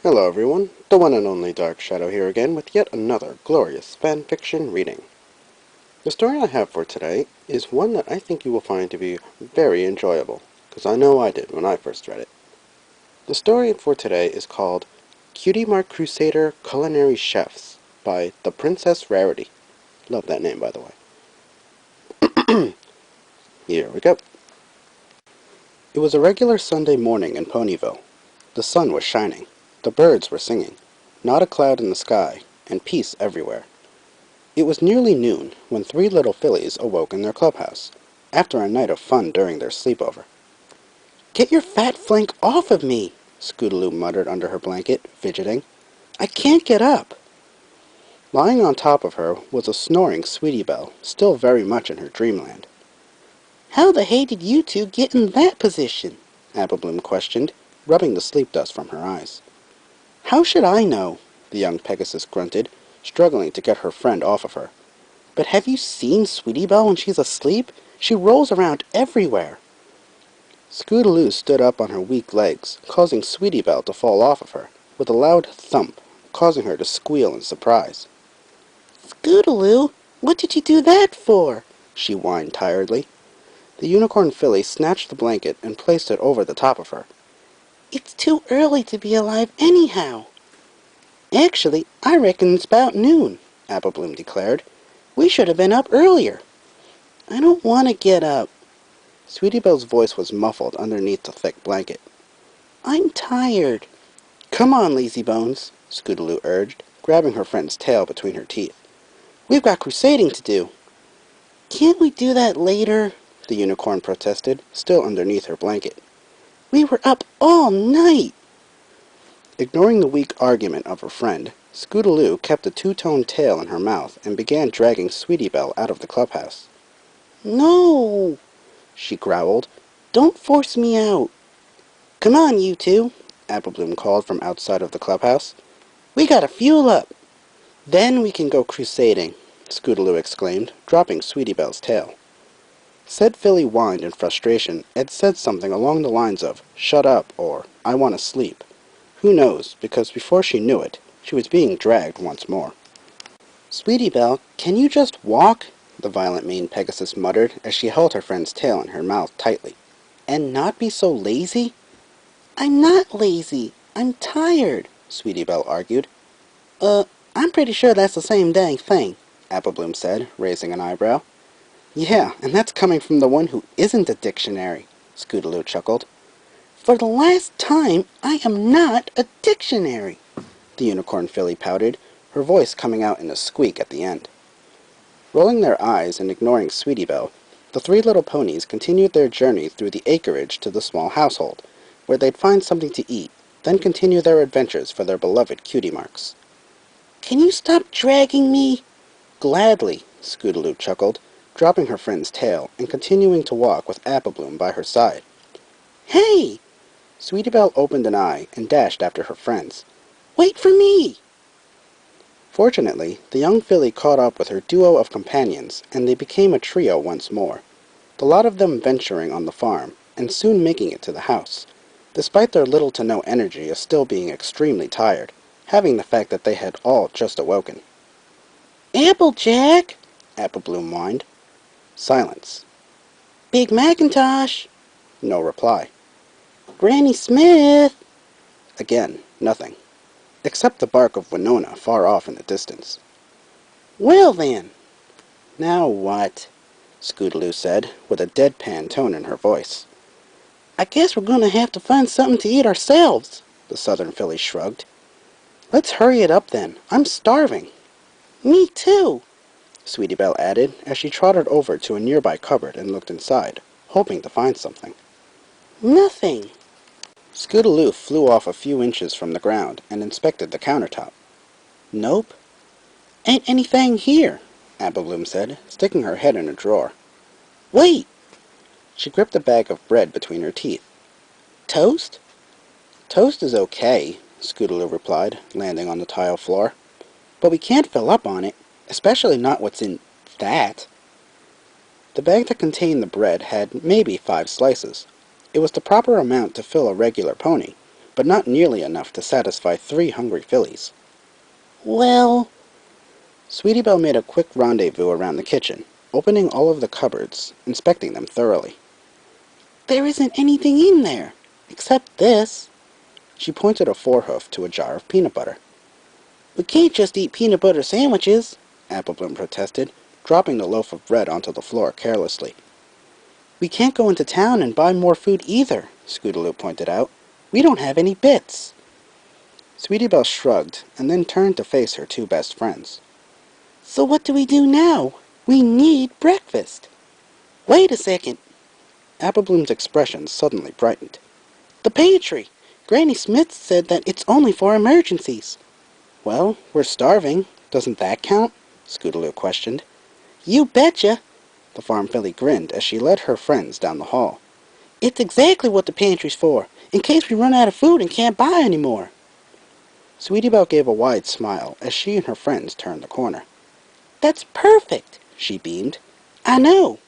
Hello everyone, the one and only Dark Shadow here again with yet another glorious fanfiction reading. The story I have for today is one that I think you will find to be very enjoyable, because I know I did when I first read it. The story for today is called Cutie Crusader Culinary Chefs by the Princess Rarity. Love that name, by the way. Here we go. It was a regular Sunday morning in Ponyville. The sun was shining, the birds were singing, not a cloud in the sky, and peace everywhere. It was nearly noon when three little fillies awoke in their clubhouse, after a night of fun during their sleepover. "Get your fat flank off of me!" Scootaloo muttered under her blanket, fidgeting. "I can't get up!" Lying on top of her was a snoring Sweetie Belle, still very much in her dreamland. "How the hay did you two get in that position?" Applebloom questioned, rubbing the sleep dust from her eyes. "How should I know?" the young Pegasus grunted, struggling to get her friend off of her. "But have you seen Sweetie Belle when she's asleep? She rolls around everywhere." Scootaloo stood up on her weak legs, causing Sweetie Belle to fall off of her, with a loud thump, causing her to squeal in surprise. "Scootaloo, what did you do that for?" she whined tiredly. The unicorn filly snatched the blanket and placed it over the top of her. "It's too early to be alive anyhow." "Actually, I reckon it's about noon," Applebloom declared. "We should have been up earlier." "I don't want to get up." Sweetie Belle's voice was muffled underneath the thick blanket. "I'm tired." "Come on, lazy bones," Scootaloo urged, grabbing her friend's tail between her teeth. "We've got crusading to do." "Can't we do that later?" the unicorn protested, still underneath her blanket. "We were up all night." Ignoring the weak argument of her friend, Scootaloo kept a two-toned tail in her mouth and began dragging Sweetie Belle out of the clubhouse. "No!" she growled. "Don't force me out." "Come on, you two," Applebloom called from outside of the clubhouse. "We gotta fuel up." "Then we can go crusading," Scootaloo exclaimed, dropping Sweetie Belle's tail. Said filly whined in frustration and said something along the lines of, "Shut up," or "I want to sleep." Who knows, because before she knew it, she was being dragged once more. "Sweetie Belle, can you just walk?" the violent maned Pegasus muttered as she held her friend's tail in her mouth tightly. "And not be so lazy?" "I'm not lazy. I'm tired," Sweetie Belle argued. I'm pretty sure that's the same dang thing," Applebloom said, raising an eyebrow. "Yeah, and that's coming from the one who isn't a dictionary," Scootaloo chuckled. "For the last time, I am not a dictionary," the unicorn filly pouted, her voice coming out in a squeak at the end. Rolling their eyes and ignoring Sweetie Belle, the three little ponies continued their journey through the acreage to the small household, where they'd find something to eat, then continue their adventures for their beloved Cutie Marks. "Can you stop dragging me?" "Gladly," Scootaloo chuckled, dropping her friend's tail and continuing to walk with Applebloom by her side. "Hey!" Sweetie Belle opened an eye and dashed after her friends. "Wait for me!" Fortunately, the young filly caught up with her duo of companions, and they became a trio once more, the lot of them venturing on the farm, and soon making it to the house, despite their little to no energy of still being extremely tired, having the fact that they had all just awoken. "Applejack!" Applebloom whined. Silence. "Big Macintosh!" No reply. "Granny Smith!" Again, nothing, except the bark of Winona far off in the distance. "Well then!" "Now what?" Scootaloo said, with a deadpan tone in her voice. "I guess we're going to have to find something to eat ourselves," the southern filly shrugged. "Let's hurry it up then. I'm starving." "Me too," Sweetie Belle added as she trotted over to a nearby cupboard and looked inside, hoping to find something. "Nothing." Scootaloo flew off a few inches from the ground and inspected the countertop. "Nope. Ain't anything here," Applebloom said, sticking her head in a drawer. "Wait!" She gripped a bag of bread between her teeth. "Toast?" "Toast is okay," Scootaloo replied, landing on the tile floor. "But we can't fill up on it, especially not what's in that." The bag that contained the bread had maybe 5 slices. It was the proper amount to fill a regular pony, but not nearly enough to satisfy 3 hungry fillies. Well, Sweetie Belle made a quick rendezvous around the kitchen, opening all of the cupboards, inspecting them thoroughly. there isn't anything in there, except this. She pointed a forehoof to a jar of peanut butter. We can't just eat peanut butter sandwiches. Apple Bloom protested, dropping the loaf of bread onto the floor carelessly. We can't go into town and buy more food either, Scootaloo pointed out. We don't have any bits. Sweetie Belle shrugged and then turned to face her 2 best friends. So what do we do now? We need breakfast. Wait a second. Apple Bloom's expression suddenly brightened. The pantry. Granny Smith said that it's only for emergencies. Well, we're starving. Doesn't that count? Scootaloo questioned. You betcha. The farm filly grinned as she led her friends down the hall. It's exactly what the pantry's for, in case we run out of food and can't buy any more. Sweetie Belle gave a wide smile as she and her friends turned the corner. That's perfect, she beamed. I know,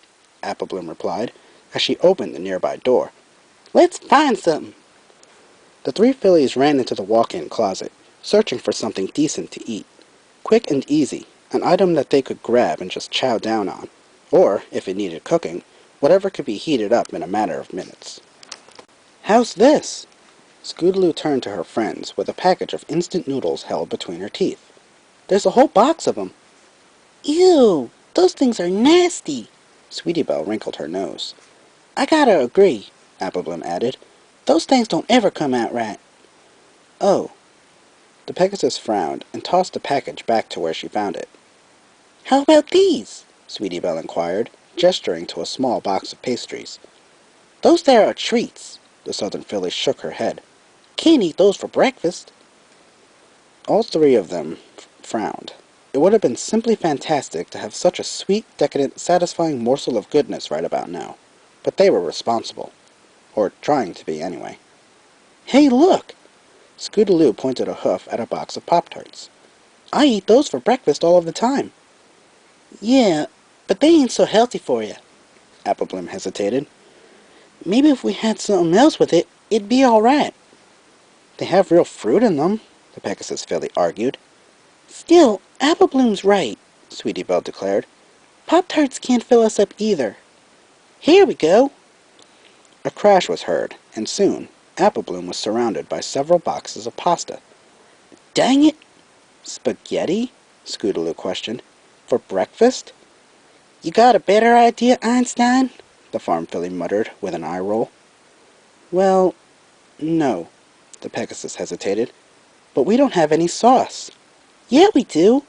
Apple Bloom replied as she opened the nearby door. Let's find something. The 3 fillies ran into the walk-in closet, searching for something decent to eat. Quick and easy, an item that they could grab and just chow down on. Or, if it needed cooking, whatever could be heated up in a matter of minutes. How's this? Scootaloo turned to her friends with a package of instant noodles held between her teeth. There's a whole box of them. Ew, those things are nasty. Sweetie Belle wrinkled her nose. I gotta agree, Apple Bloom added. Those things don't ever come out right. Oh. The Pegasus frowned and tossed the package back to where she found it. How about these? Sweetie Belle inquired, gesturing to a small box of pastries. Those there are treats. The southern filly shook her head. Can't eat those for breakfast. All 3 of them frowned. It would have been simply fantastic to have such a sweet, decadent, satisfying morsel of goodness right about now. But they were responsible. Or trying to be, anyway. Hey, look! Scootaloo pointed a hoof at a box of Pop-Tarts. I eat those for breakfast all of the time. Yeah, but they ain't so healthy for you. Apple Bloom hesitated. Maybe if we had something else with it, it'd be all right. They have real fruit in them, the Pegasus filly argued. Still, Apple Bloom's right, Sweetie Belle declared. Pop-Tarts can't fill us up either. Here we go. A crash was heard, and soon, Apple Bloom was surrounded by several boxes of pasta. Dang it! Spaghetti? Scootaloo questioned. For breakfast? You got a better idea, Einstein? The farm filly muttered with an eye roll. Well, no, the Pegasus hesitated. But we don't have any sauce. Yeah, we do.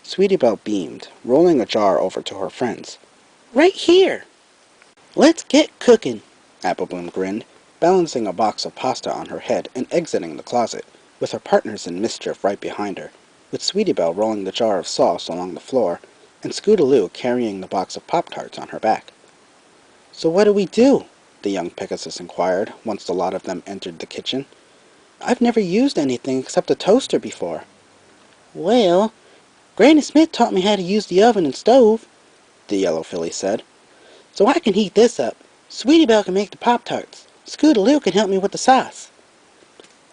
Sweetie Belle beamed, rolling a jar over to her friends. Right here. Let's get cooking. Apple Bloom grinned, balancing a box of pasta on her head and exiting the closet, with her partners in mischief right behind her, with Sweetie Belle rolling the jar of sauce along the floor, and Scootaloo carrying the box of Pop-Tarts on her back. So what do we do? The young Pegasus inquired, once the lot of them entered the kitchen. I've never used anything except a toaster before. Well, Granny Smith taught me how to use the oven and stove, the yellow filly said. So I can heat this up. Sweetie Belle can make the Pop-Tarts. Scootaloo can help me with the sauce.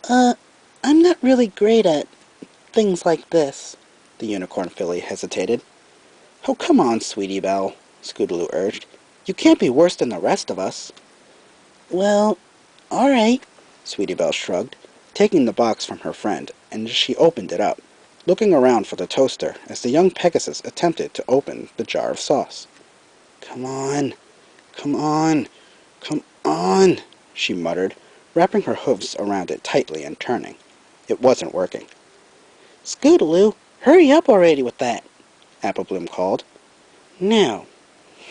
I'm not really great at things like this. The unicorn filly hesitated. Oh, come on, Sweetie Belle, Scootaloo urged. You can't be worse than the rest of us. Well, all right, Sweetie Belle shrugged, taking the box from her friend, and she opened it up, looking around for the toaster as the young Pegasus attempted to open the jar of sauce. Come on, come on, come on, she muttered, wrapping her hooves around it tightly and turning. It wasn't working. Scootaloo, hurry up already with that, Apple Bloom called. Now,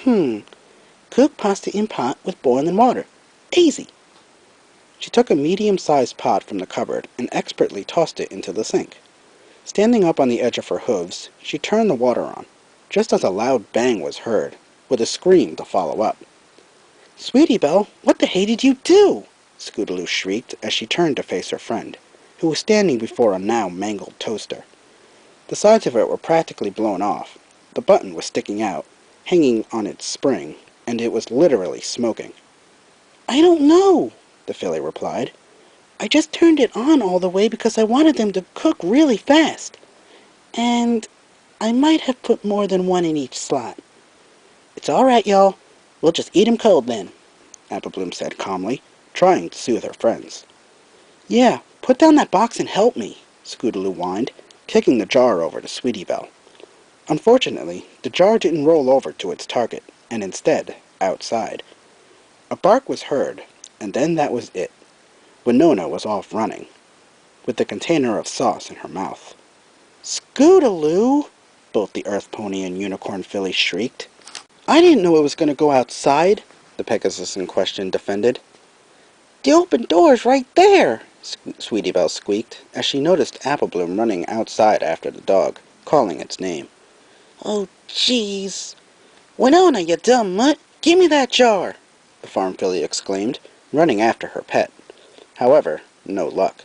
cook pasta in pot with boiling water. Easy. She took a medium-sized pot from the cupboard and expertly tossed it into the sink. Standing up on the edge of her hooves, she turned the water on, just as a loud bang was heard, with a scream to follow up. Sweetie Belle, what the hey did you do? Scootaloo shrieked as she turned to face her friend, who was standing before a now mangled toaster. The sides of it were practically blown off. The button was sticking out, hanging on its spring, and it was literally smoking. I don't know, the filly replied. I just turned it on all the way because I wanted them to cook really fast. And I might have put more than one in each slot. It's all right, y'all. We'll just eat 'em cold then, Apple Bloom said calmly, trying to soothe her friends. Yeah, put down that box and help me, Scootaloo whined, kicking the jar over to Sweetie Belle. Unfortunately, the jar didn't roll over to its target, and instead, outside. A bark was heard, and then that was it. Winona was off running, with the container of sauce in her mouth. Scootaloo! Both the Earth Pony and Unicorn Filly shrieked. I didn't know it was going to go outside, the Pegasus in question defended. The open door's right there, Sweetie Belle squeaked, as she noticed Apple Bloom running outside after the dog, calling its name. Oh, jeez. Winona, you dumb mutt! Give me that jar! The farm filly exclaimed, running after her pet. However, no luck.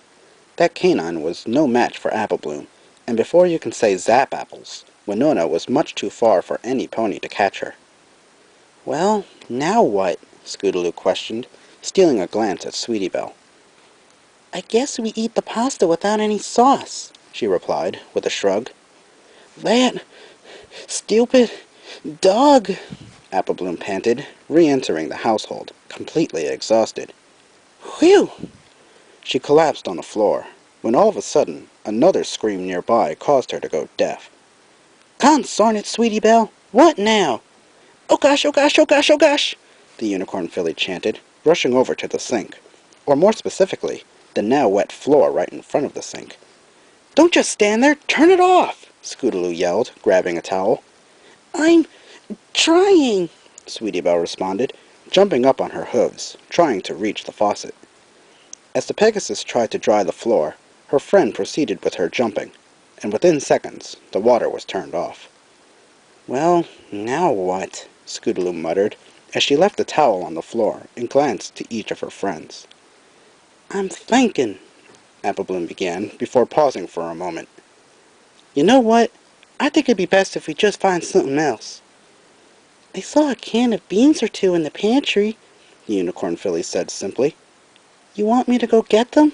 That canine was no match for Apple Bloom, and before you can say zap apples, Winona was much too far for any pony to catch her. Well, now what? Scootaloo questioned, stealing a glance at Sweetie Belle. I guess we eat the pasta without any sauce, she replied, with a shrug. That stupid dog, Apple Bloom panted, re-entering the household, completely exhausted. Whew! She collapsed on the floor, when all of a sudden, another scream nearby caused her to go deaf. Consarn it, Sweetie Belle! What now? Oh gosh, oh gosh, oh gosh, oh gosh! The Unicorn Filly chanted, rushing over to the sink, or more specifically, the now wet floor right in front of the sink. Don't just stand there, turn it off! Scootaloo yelled, grabbing a towel. I'm trying, Sweetie Belle responded, jumping up on her hooves, trying to reach the faucet. As the Pegasus tried to dry the floor, her friend proceeded with her jumping, and within seconds, the water was turned off. Well, now what? Scootaloo muttered, as she left the towel on the floor and glanced to each of her friends. I'm thinking, Apple Bloom began, before pausing for a moment. You know what? I think it'd be best if we just find something else. I saw a can of beans or two in the pantry, the Unicorn Filly said simply. You want me to go get them?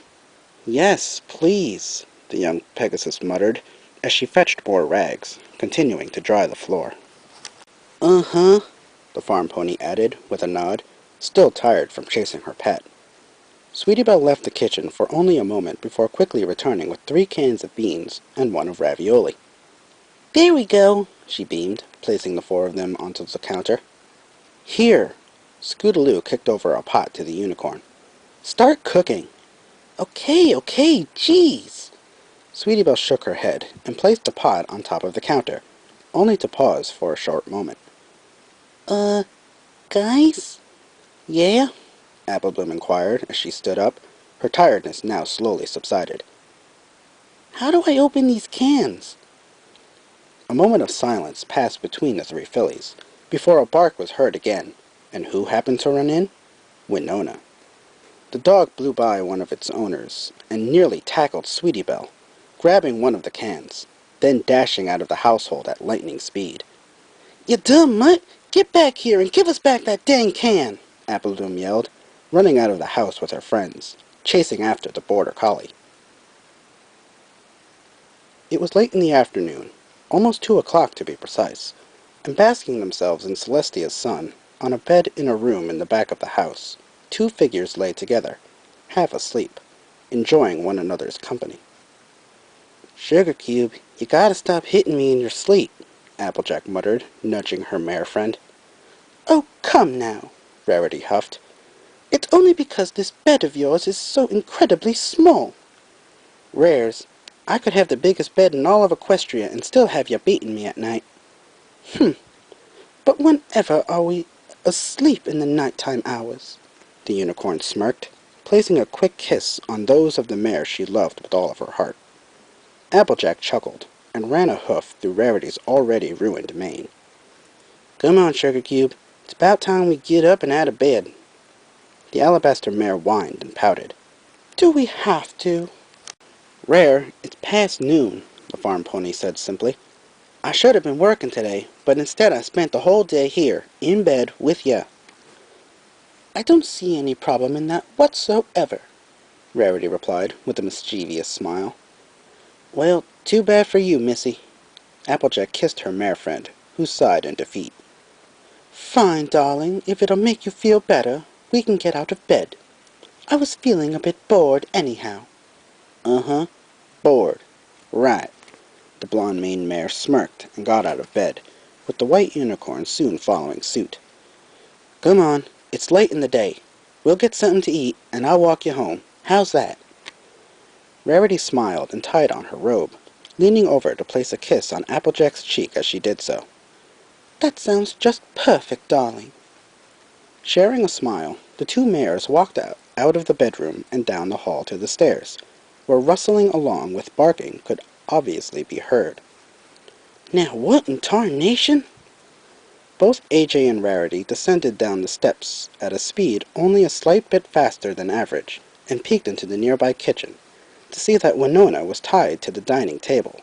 Yes, please, the young Pegasus muttered, as she fetched more rags, continuing to dry the floor. Uh-huh, the farm pony added, with a nod, still tired from chasing her pet. Sweetie Belle left the kitchen for only a moment before quickly returning with 3 cans of beans and 1 of ravioli. There we go, she beamed, placing the 4 of them onto the counter. Here, Scootaloo kicked over a pot to the unicorn. Start cooking. Okay, jeez. Sweetie Belle shook her head and placed the pot on top of the counter, only to pause for a short moment. Guys? Yeah? Apple Bloom inquired as she stood up, her tiredness now slowly subsided. How do I open these cans? A moment of silence passed between the 3 fillies, before a bark was heard again, and who happened to run in? Winona. The dog blew by one of its owners, and nearly tackled Sweetie Belle, grabbing one of the cans, then dashing out of the household at lightning speed. You dumb mutt! Get back here and give us back that dang can! Apple Bloom yelled, running out of the house with her friends, chasing after the border collie. It was late in the afternoon, almost 2 o'clock to be precise, and basking themselves in Celestia's sun, on a bed in a room in the back of the house, 2 figures lay together, half asleep, enjoying one another's company. Sugar Cube, you gotta stop hitting me in your sleep, Applejack muttered, nudging her mare friend. Oh, come now, Rarity huffed. It's only because this bed of yours is so incredibly small. Rares, I could have the biggest bed in all of Equestria and still have you beating me at night. But whenever are we asleep in the nighttime hours? The unicorn smirked, placing a quick kiss on those of the mare she loved with all of her heart. Applejack chuckled, and ran a hoof through Rarity's already ruined mane. Come on, Sugar Cube. It's about time we get up and out of bed. The alabaster mare whined and pouted. Do we have to? Rare, it's past noon, the farm pony said simply. I should have been working today, but instead I spent the whole day here, in bed, with ya. I don't see any problem in that whatsoever. Rarity replied, with a mischievous smile. Well, too bad for you, Missy. Applejack kissed her mare friend, who sighed in defeat. Fine, darling, if it'll make you feel better, we can get out of bed. I was feeling a bit bored anyhow. Uh-huh, bored. Right. The blonde-maned mare smirked and got out of bed, with the white unicorn soon following suit. Come on, it's late in the day. We'll get something to eat, and I'll walk you home. How's that? Rarity smiled and tied on her robe, leaning over to place a kiss on Applejack's cheek as she did so. That sounds just perfect, darling. Sharing a smile, the two mares walked out of the bedroom and down the hall to the stairs, where rustling along with barking could obviously be heard. Now what in tarnation? Both AJ and Rarity descended down the steps at a speed only a slight bit faster than average, and peeked into the nearby kitchen, to see that Winona was tied to the dining table.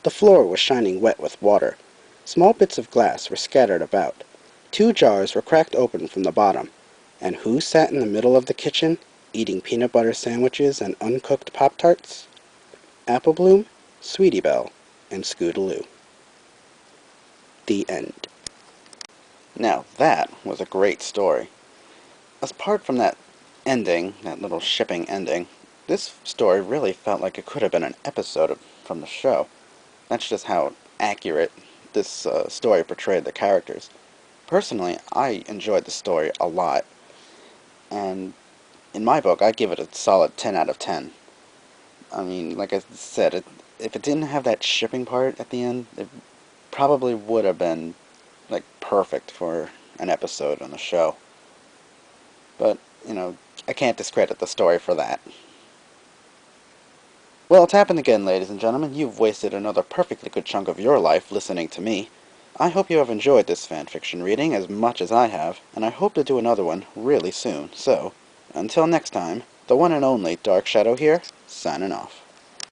The floor was shining wet with water. Small bits of glass were scattered about. 2 jars were cracked open from the bottom, and who sat in the middle of the kitchen, eating peanut butter sandwiches and uncooked Pop-Tarts? Apple Bloom, Sweetie Belle, and Scootaloo. The end. Now that was a great story. Apart from that ending, that little shipping ending, this story really felt like it could have been an episode from the show. That's just how accurate this story portrayed the characters. Personally, I enjoyed the story a lot, and in my book, I give it a solid 10 out of 10. I mean, like I said, if it didn't have that shipping part at the end, it probably would have been, like, perfect for an episode on the show. But, I can't discredit the story for that. Well, it's happened again, ladies and gentlemen. You've wasted another perfectly good chunk of your life listening to me. I hope you have enjoyed this fanfiction reading as much as I have, and I hope to do another one really soon. So, until next time, the one and only Dark Shadow here, signing off.